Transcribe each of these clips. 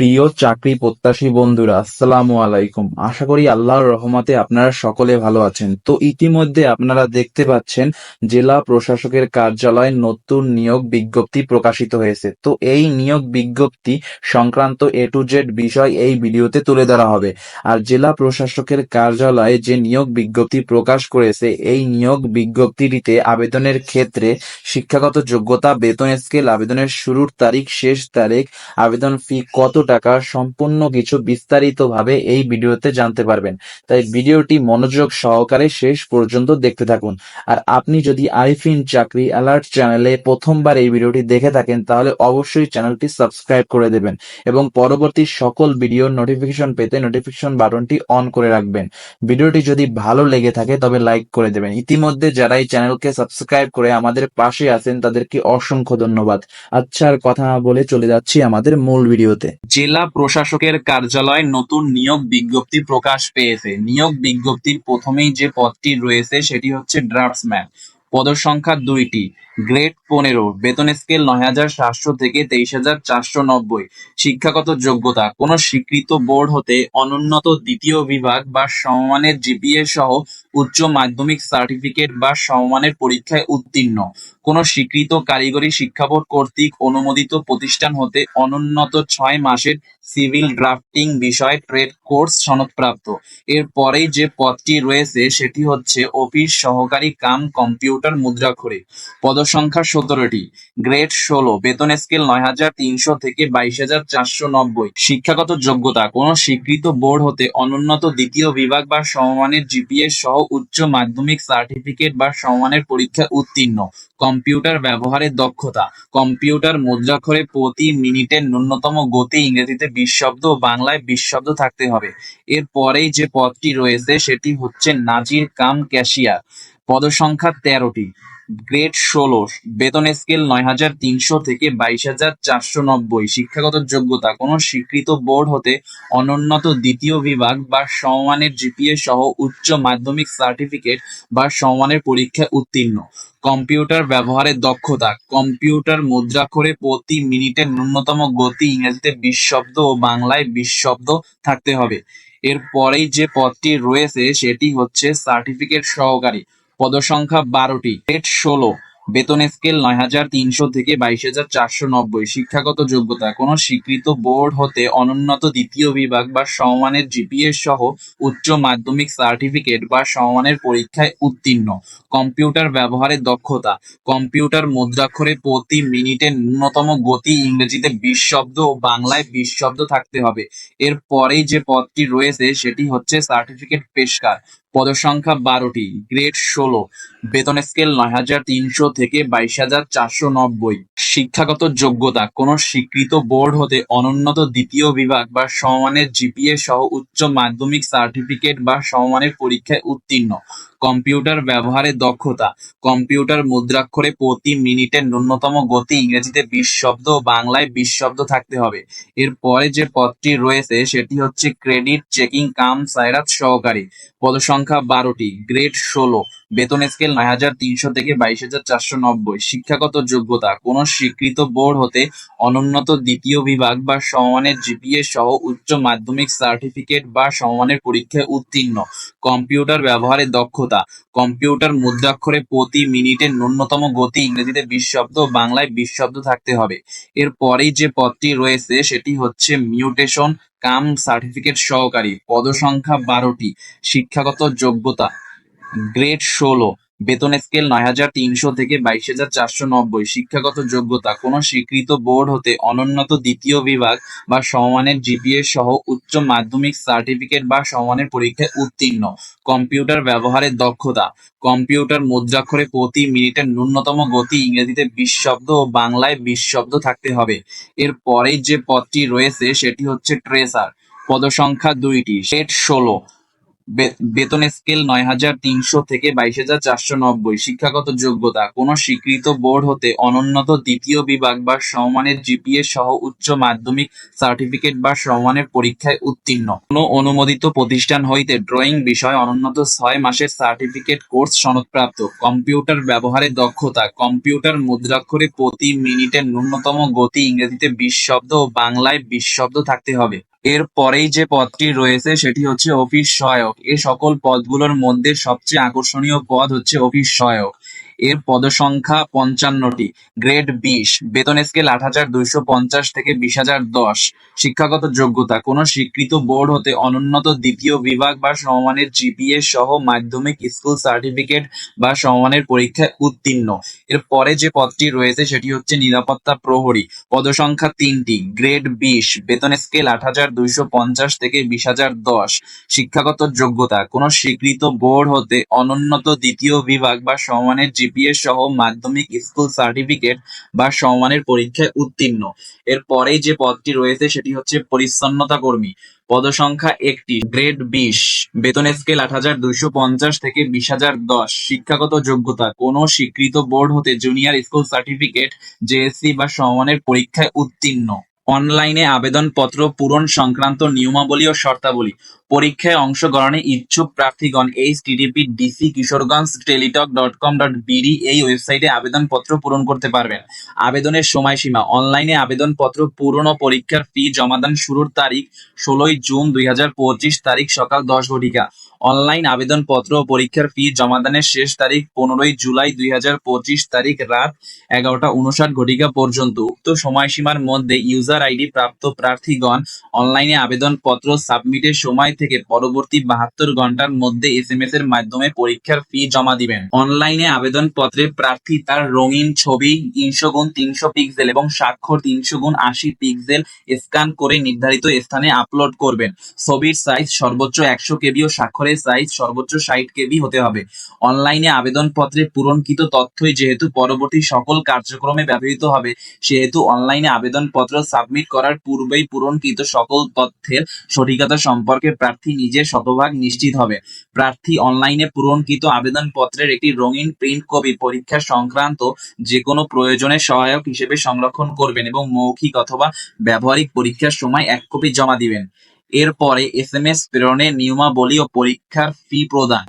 প্রিয় চাকরি প্রত্যাশী বন্ধুরা, আসসালামু আলাইকুম। আশা করি আল্লাহর রহমতে আপনারা সকলে ভালো আছেন। তো ইতিমধ্যে আপনারা দেখতে পাচ্ছেন জেলা প্রশাসকের কার্যালয়ে নতুন নিয়োগ বিজ্ঞপ্তি প্রকাশিত হয়েছে। তো এই নিয়োগ বিজ্ঞপ্তি সংক্রান্ত এ টু জেড বিষয় এই ভিডিওতে তুলে ধরা হবে। আর জেলা প্রশাসকের কার্যালয়ে যে নিয়োগ বিজ্ঞপ্তি প্রকাশ করেছে, এই নিয়োগ বিজ্ঞপ্তিটিতে আবেদনের ক্ষেত্রে শিক্ষাগত যোগ্যতা, বেতন স্কেল, আবেদনের শুরুর তারিখ, শেষ তারিখ, আবেদন ফি কত টাকা, সম্পূর্ণ কিছু বিস্তারিতভাবে এই ভিডিওতে জানতে পারবেন। তাই ভিডিওটি মনোযোগ সহকারে শেষ পর্যন্ত দেখতে থাকুন। আর আপনি যদি আরিফিন চাকরি অ্যালার্ট চ্যানেলে প্রথমবার এই ভিডিওটি দেখে থাকেন, তাহলে অবশ্যই চ্যানেলটি সাবস্ক্রাইব করে দেবেন এবং পরবর্তী সকল ভিডিওর নোটিফিকেশন পেতে নোটিফিকেশন বাটনটি অন করে রাখবেন। ভিডিওটি যদি ভালো লেগে থাকে তবে লাইক করে দেবেন। ইতিমধ্যে যারা এই চ্যানেলকে সাবস্ক্রাইব করে আমাদের পাশে আছেন তাদেরকে অসংখ্য ধন্যবাদ। আচ্ছা, আর কথা না বলে চলে যাচ্ছি আমাদের মূল ভিডিওতে। জেলা প্রশাসকের কার্যালয়ে নতুন নিয়োগ বিজ্ঞপ্তি প্রকাশ পেয়েছে। নিয়োগ বিজ্ঞপ্তির প্রথমেই যে পদটি রয়েছে সেটি হচ্ছে ড্রাফটসম্যান। পদসংখ্যা 2টি। গ্রেড 15, বেতন স্কেল ৯,৭০০ থেকে ২৩,৪৯০। শিক্ষাগত যোগ্যতা কোন স্বীকৃত বোর্ড হতে অনুন্নত দ্বিতীয় বিভাগ বা সমমানের জিপিএ সহ উচ্চ মাধ্যমিক সার্টিফিকেট বা সমমানের পরীক্ষায় উত্তীর্ণ, কোন স্বীকৃত কারিগরি শিক্ষা বোর্ড কর্তৃক অনুমোদিত প্রতিষ্ঠান হতে অনুন্নত ৬ মাসের সিভিল ড্রাফটিং বিষয়ে ট্রেড কোর্স সনদপ্রাপ্ত। এর পরেই যে পদটি রয়েছে সেটি হচ্ছে অফিস সহকারী কাম কম্পিউটার মুদ্রাক্ষরে। পদসংখ্যা ১৭টি। গ্রেড ১৬, বেতন স্কেল ৯,৩০০ থেকে ২২,৪৯০। শিক্ষাগত যোগ্যতা কোন স্বীকৃত বোর্ড হতে অনুন্নত দ্বিতীয় বিভাগ বা সমমানের জিপিএ সহ উচ্চ মাধ্যমিক সার্টিফিকেট বা সমমানের পরীক্ষায় উত্তীর্ণ। কম্পিউটার ব্যবহারের দক্ষতা কম্পিউটার মুদ্রাক্ষরে প্রতি মিনিটে ন্যূনতম গতি ইংরেজিতে ২০ শব্দ ও বাংলায় ২০ শব্দ থাকতে হবে। এর পরেই যে পদটি রয়েছে সেটি হচ্ছে নাজির কাম ক্যাশিয়ার। পদসংখ্যা ১৩টি। গ্রেড ১৬, বেতন স্কেল ৯,৩০০ থেকে ২২,৪৯০। শিক্ষাগত যোগ্যতা কোন স্বীকৃত বোর্ড হতে অনুন্নত দ্বিতীয় বিভাগ বা সমমানের জিপিএ সহ উচ্চ মাধ্যমিক সার্টিফিকেট বা সমমানের পরীক্ষায় উত্তীর্ণ। কম্পিউটার ব্যবহারের দক্ষতা কম্পিউটার মুদ্রাক্ষরে প্রতি মিনিটে ন্যূনতম গতি ইংরেজিতে ২০ শব্দ ও বাংলায় ২০ শব্দ থাকতে হবে। এর পরেই যে পদটি রয়েছে সেটি হচ্ছে সার্টিফিকেট সহকারী। পদসংখ্যা ১২টি। গ্রেড ১৬, বেতন স্কেল ৯,৩০০ থেকে ২২,৪৯০। শিক্ষাগত যোগ্যতা কোন স্বীকৃত বোর্ড হতে অনুন্নত দ্বিতীয় বিভাগ বা সমমানের জিপিএ সহ উচ্চ মাধ্যমিক সার্টিফিকেট বা সমমানের পরীক্ষায় উত্তীর্ণ। কম্পিউটার ব্যবহারের দক্ষতা কম্পিউটার মুদ্রাক্ষরে প্রতি মিনিটে ন্যূনতম গতি ইংরেজিতে ২০ শব্দ ও বাংলায় ২০ শব্দ থাকতে হবে। এর পরেই যে পদটি রয়েছে সেটি হচ্ছে সার্টিফিকেট পেশকার। পদসংখ্যা ১২টি। গ্রেড ১৬, বেতন স্কেল ৯,৩০০ থেকে ২২,৪৯০। শিক্ষাগত যোগ্যতা কোন স্বীকৃত বোর্ড হতে অনুন্নত দ্বিতীয় বিভাগ বা সমমানের জিপিএ সহ উচ্চ মাধ্যমিক সার্টিফিকেট বা সমমানের পরীক্ষায় উত্তীর্ণ। কম্পিউটার ব্যবহারের দক্ষতা কম্পিউটার মুদ্রাক্ষরে প্রতি মিনিটে ন্যূনতম গতি ইংরেজিতে ২০ শব্দ ও বাংলায় ২০ শব্দ থাকতে হবে। এর পরে যে পদটি রয়েছে সেটি হচ্ছে ক্রেডিট চেকিং কাম সাইরাত সহকারী। পদসংখ্যা ১২টি। গ্রেড ১৬, বেতন স্কেল ৯,৩০০ থেকে ২২,৪৯০। শিক্ষাগত যোগ্যতা কোন স্বীকৃত বোর্ড হতে অনুন্নত দ্বিতীয় বিভাগ বা সমমানের জিপিএ সহ উচ্চ মাধ্যমিক সার্টিফিকেট বা সমমানের পরীক্ষায় উত্তীর্ণ। কম্পিউটার ব্যবহারের দক্ষতা কম্পিউটার মুদ্রাক্ষরে প্রতি মিনিটে ন্যূনতম গতি ইংরেজিতে ২০ শব্দ ও বাংলায় ২০ শব্দ থাকতে হবে। এর পরেই যে পদটি রয়েছে সেটি হচ্ছে মিউটেশন কাম সার্টিফিকেট সহকারী। পদসংখ্যা ১২টি। শিক্ষাগত যোগ্যতা গ্রেড ১৬, বেতন স্কেল ৯,৩০০ থেকে ২২,৪৯০। শিক্ষাগত যোগ্যতা কোন স্বীকৃত বোর্ড হতে অনুন্নত দ্বিতীয় বিভাগ বা সমমানের জিপিএ সহ উচ্চ মাধ্যমিক সার্টিফিকেট বা সমমানের পরীক্ষায় উত্তীর্ণ। কম্পিউটার ব্যবহারের দক্ষতা কম্পিউটার মুদ্রাক্ষরে প্রতি মিনিটে ন্যূনতম গতি ইংরেজিতে ২০ শব্দ ও বাংলায় ২০ শব্দ থাকতে হবে। এর পরেই যে পদটি রয়েছে সেটি হচ্ছে ট্রেসার। পদসংখ্যা ২টি। গ্রেড ১৬, বেতন স্কেল ৯,৩০০ থেকে ২২,৪৯০। শিক্ষাগত যোগ্যতা: কোনো স্বীকৃত বোর্ড হতে অনুন্নত দ্বিতীয় বিভাগ বা সমমানের জিপিএ সহ উচ্চ মাধ্যমিক সার্টিফিকেট বা সমমানের পরীক্ষায় উত্তীর্ণ। কোনো অনুমোদিত প্রতিষ্ঠান হইতে ড্রয়িং বিষয়ে অনুন্নত ৬ মাসের সার্টিফিকেট কোর্স সনদপ্রাপ্ত। কম্পিউটার ব্যবহারে দক্ষতা: কম্পিউটার মুদ্রাক্ষরে প্রতি মিনিটে ন্যূনতম গতি ইংরেজিতে ২০ শব্দ ও বাংলায় ২০ শব্দ থাকতে হবে। এর পরেই যে পদটি রয়েছে সেটি হচ্ছে অফিস সহায়ক। এ সকল পদগুলোর মধ্যে সবচেয়ে আকর্ষণীয় পদ হচ্ছে অফিস সহায়ক। এর পদসংখ্যা ৫৫টি। গ্রেড ২০। বেতন স্কেল ৮,২৫০ থেকে ২০,০১০। শিক্ষাগত যোগ্যতা: কোনো স্বীকৃত বোর্ড হতে অনুন্নত দ্বিতীয় বিভাগ বা সমমানের জিপিএ সহ মাধ্যমিক স্কুল সার্টিফিকেট বা সমমানের পরীক্ষায় উত্তীর্ণ। এর পরে যে পদটি রয়েছে সেটি হচ্ছে নিরাপত্তা প্রহরী। পদসংখ্যা ৩টি। গ্রেড ২০। বেতন স্কেল ৮,২৫০ থেকে ২০,০১০। শিক্ষাগত যোগ্যতা: কোনো স্বীকৃত বোর্ড হতে অনুন্নত দ্বিতীয় বিভাগ বা সমমানের জিপিএ সহ মাধ্যমিক স্কুল সার্টিফিকেট বা সমমানের পরীক্ষায় উত্তীর্ণ। এর পরেই যে পদটি রয়েছে সেটি হচ্ছে পরিচ্ছন্নতা কর্মী। পদসংখ্যা ১টি। গ্রেড ২০। বেতন স্কেল ৮,২৫০ থেকে ২০,০১০। শিক্ষাগত যোগ্যতা: কোনো স্বীকৃত বোর্ড হতে জুনিয়র স্কুল সার্টিফিকেট, জেএসসি বা সমমানের পরীক্ষায় উত্তীর্ণ। অনলাইনে আবেদনপত্র পূরণ সংক্রান্ত নিয়মাবলী ও শর্তাবলী: পরীক্ষায় অংশগ্রহণে ইচ্ছুক প্রার্থীগণ http://dc-kishoreganj-teletalk.com.bd এই ওয়েবসাইটে আবেদনপত্র পূরণ করতে পারবেন। আবেদনের সময়সীমা: অনলাইনে আবেদনপত্র পূরণ ও পরীক্ষার ফি জমাদান শুরুর তারিখ ১৬ই জুন ২০২৫ তারিখ সকাল ১০ ঘটিকা। অনলাইন আবেদনপত্র ও পরীক্ষার ফি জমাদানের শেষ তারিখ ১৫ই জুলাই ২০২৫ তারিখ রাত ১১টা ৫৯ ঘটিকা পর্যন্ত। উক্ত সময়সীমার মধ্যে ইউজার আইডি প্রাপ্ত প্রার্থীগণ অনলাইনে আবেদনপত্র সাবমিটের সময় থেকে পরবর্তী ৭২ ঘন্টার মধ্যে এসএমএস এর মাধ্যমে পরীক্ষার ফি জমা দিবেন। অনলাইনে আবেদনপত্রে প্রার্থী তার রঙিন ছবি ৩০০x৩০০ পিক্সেল এবং স্বাক্ষর ৩০০x৮০ পিক্সেল স্ক্যান করে নির্ধারিত স্থানে আপলোড করবেন। ছবির সাইজ সর্বোচ্চ ১০০ কেবি ও স্বাক্ষরের সাইজ সর্বোচ্চ ৬০ কেবি হতে হবে। অনলাইনে আবেদনপত্রে পূরণকৃত তথ্যই যেহেতু পরবর্তী সকল কার্যক্রমে ব্যবহৃত হবে, সেহেতু অনলাইনে আবেদনপত্র সাবমিট করার পূর্বেই পূরণকৃত সকল তথ্যের সঠিকতা সম্পর্কে প্রার্থী নিজে শতভাগ নিশ্চিত হবে। প্রার্থী অনলাইনে পূরণকৃত আবেদনপত্রের একটি রঙিন প্রিন্ট কপি পরীক্ষা সংক্রান্ত যেকোনো প্রয়োজনে সহায়ক হিসেবে সংরক্ষণ করবেন এবং মৌখিক অথবা ব্যবহারিক পরীক্ষার সময় ১ কপি জমা দিবেন। এরপরে এসএমএস প্রেরণের নিয়মাবলী ও পরীক্ষার ফি প্রদান: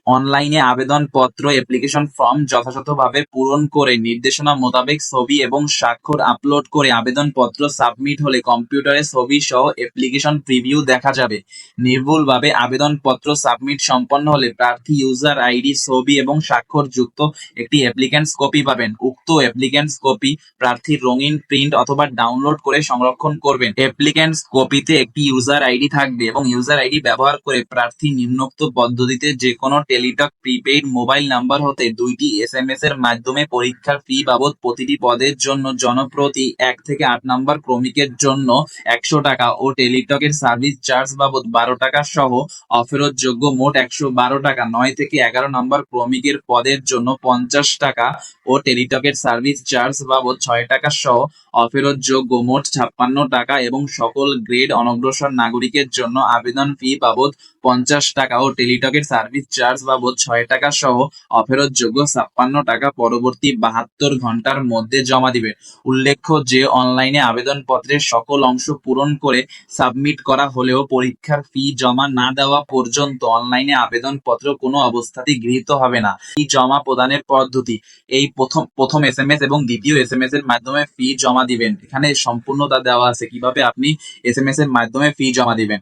অনলাইনে আবেদনপত্র অ্যাপ্লিকেশন ফর্ম যথাযথভাবে পূরণ করে নির্দেশনা মোতাবেক ছবি এবং স্বাক্ষর আপলোড করে আবেদনপত্র সাবমিট হলে কম্পিউটারে ছবি সহ অ্যাপ্লিকেশন প্রিভিউ দেখা যাবে। নির্ভুলভাবে আবেদনপত্র সাবমিট সম্পন্ন হলে প্রার্থী ইউজার আইডি, ছবি এবং স্বাক্ষর যুক্ত একটি অ্যাপ্লিক্যান্টস কপি পাবেন। উক্ত অ্যাপ্লিক্যান্টস কপি প্রার্থীর রঙিন প্রিন্ট অথবা ডাউনলোড করে সংরক্ষণ করবেন। অ্যাপ্লিক্যান্টস কপিতে একটি ইউজার আইডি থাকবে এবং ইউজার আইডি ব্যবহার করে প্রার্থী নিম্নোক্ত পদ্ধতিতে যেকোনো টেলিটক প্রিপেইড মোবাইল নাম্বার হতে ২টি এসএমএস এর মাধ্যমে পরীক্ষার ফি বাবদ প্রতিটি পদের জন্য জনপ্রতি ১ থেকে ৮ নম্বর ক্রমিকের জন্য ১০০ টাকা ও টেলিটকের সার্ভিস চার্জ বাবদ ১২ টাকা সহ অফেরতযোগ্য মোট ১১২ টাকা, ৯ থেকে ১১ নম্বর ক্রমিকের পদের জন্য ৫০ টাকা ও টেলিটকের সার্ভিস চার্জ বাবদ ৬ টাকা সহ অফেরতযোগ্য মোট ৫৬ টাকা এবং সকল গ্রেড অনগ্রসর নাগরিকের জন্য আবেদন ফি বাবদ ৫০ টাকা ও টেলিটকের সার্ভিস চার্জ বাবদ ৬ টাকা সহ অফেরতযোগ্য ৫৬ টাকা পরবর্তী ৭২ ঘন্টার মধ্যে জমা দিবেন। উল্লেখ্য যে অনলাইনে আবেদনপত্রের সকল অংশ পূরণ করে সাবমিট করা হলেও পরীক্ষার ফি জমা না দেওয়া পর্যন্ত অনলাইনে আবেদনপত্র কোনো অবস্থাতেই গৃহীত হবে না। ফি জমা প্রদানের পদ্ধতি: এই প্রথম এসএমএস এবং দ্বিতীয় এসএমএস এর মাধ্যমে ফি জমা দিবেন। এখানে সম্পূর্ণ তা দেওয়া আছে কিভাবে আপনি এসএমএস এর মাধ্যমে ফি জমা দিবেন।